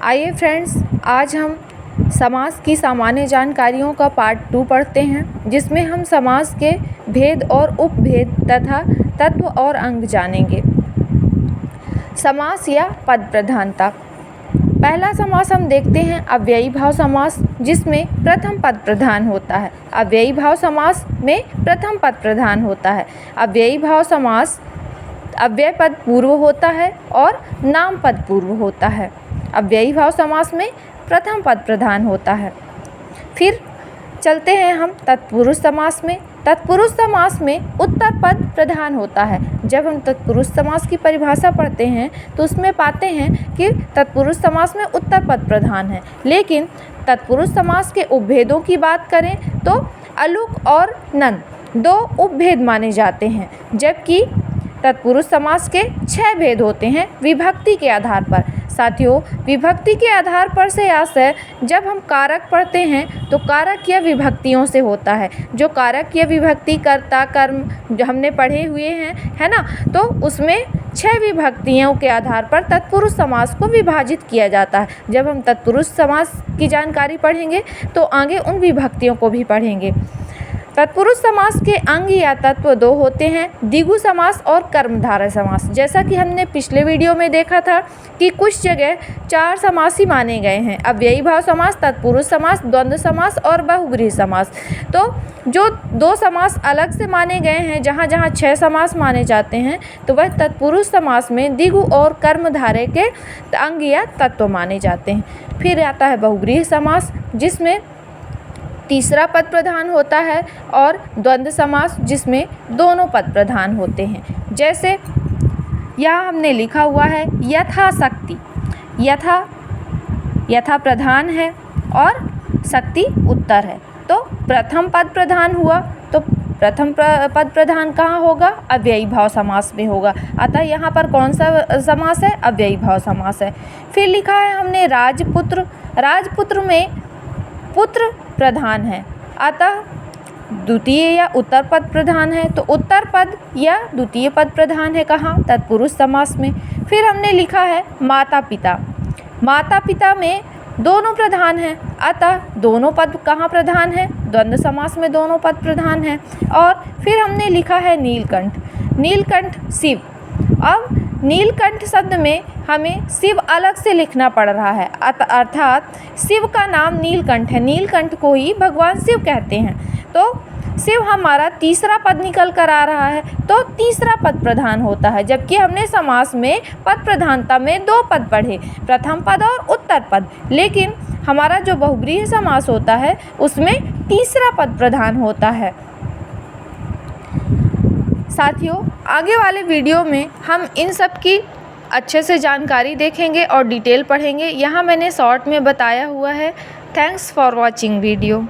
आइए फ्रेंड्स, आज हम समास की सामान्य जानकारियों का पार्ट 2 पढ़ते हैं, जिसमें हम समास के भेद और उपभेद तथा तत्व और अंग जानेंगे। समास या पद प्रधानता। पहला समास हम देखते हैं अव्ययी भाव समास, जिसमें प्रथम पद प्रधान होता है। अव्ययी भाव समास में प्रथम पद प्रधान होता है। अव्ययी भाव समास अव्यय पद पूर्व होता है और नाम पद पूर्व होता है। अव्ययी भाव समास में प्रथम पद प्रधान होता है। फिर चलते हैं हम तत्पुरुष समास में। तत्पुरुष समास में उत्तर पद प्रधान होता है। जब हम तत्पुरुष समास की परिभाषा पढ़ते हैं तो उसमें पाते हैं कि तत्पुरुष समास में उत्तर पद प्रधान है। लेकिन तत्पुरुष समास के उपभेदों की बात करें तो अलुक और नन 2 उपभेद माने जाते हैं, जबकि तत्पुरुष समास के 6 भेद होते हैं विभक्ति के आधार पर। साथियों, विभक्ति के आधार पर से आशय जब हम कारक पढ़ते हैं तो कारक या विभक्तियों से होता है। जो कारक या विभक्ति कर्ता कर्म जो हमने पढ़े हुए हैं, है ना, तो उसमें 6 विभक्तियों के आधार पर तत्पुरुष समास को विभाजित किया जाता है। जब हम तत्पुरुष समास की जानकारी पढ़ेंगे तो आगे उन विभक्तियों को भी पढ़ेंगे। तत्पुरुष समास के अंग या तत्व 2 होते हैं, द्विगु समास और कर्मधारय समास। जैसा कि हमने पिछले वीडियो में देखा था कि कुछ जगह 4 समास ही माने गए हैं, अव्ययी भाव समास, तत्पुरुष समास, द्वंद्व समास और बहुब्रीहि समास। तो जो 2 समास अलग से माने गए हैं, जहाँ जहाँ 6 समास माने जाते हैं, तो वह तत्पुरुष समास में द्विगु और कर्मधारय के अंग या तत्व माने जाते हैं। फिर आता है बहुब्रीहि समास, जिसमें तीसरा पद प्रधान होता है, और द्वंद्व समास जिसमें दोनों पद प्रधान होते हैं। जैसे यहाँ हमने लिखा हुआ है यथाशक्ति। यथा प्रधान है और शक्ति उत्तर है, तो प्रथम पद प्रधान हुआ। तो प्रथम पद प्रधान कहाँ होगा? अव्ययी भाव समास में होगा। अतः यहाँ पर कौन सा समास है? अव्ययी भाव समास है। फिर लिखा है हमने राजपुत्र। राजपुत्र में पुत्र प्रधान है, अतः द्वितीय या उत्तर पद प्रधान है। तो उत्तर पद या द्वितीय पद प्रधान है कहाँ? तत्पुरुष समास में। फिर हमने लिखा है माता पिता। माता पिता में दोनों प्रधान हैं, अतः दोनों पद कहाँ प्रधान है? द्वंद्व समास में दोनों पद प्रधान हैं। और फिर हमने लिखा है नीलकंठ। नीलकंठ शिव। अब नीलकंठ शब्द में हमें शिव अलग से लिखना पड़ रहा है, अर्थात शिव का नाम नीलकंठ है। नीलकंठ को ही भगवान शिव कहते हैं। तो शिव हमारा तीसरा पद निकल कर आ रहा है, तो तीसरा पद प्रधान होता है। जबकि हमने समास में पद प्रधानता में 2 पद पढ़े, प्रथम पद और उत्तर पद। लेकिन हमारा जो बहुब्रीहि समास होता है उसमें तीसरा पद प्रधान होता है। साथियों, आगे वाले वीडियो में हम इन सब की अच्छे से जानकारी देखेंगे और डिटेल पढ़ेंगे। यहाँ मैंने शॉर्ट में बताया हुआ है। Thanks for watching video.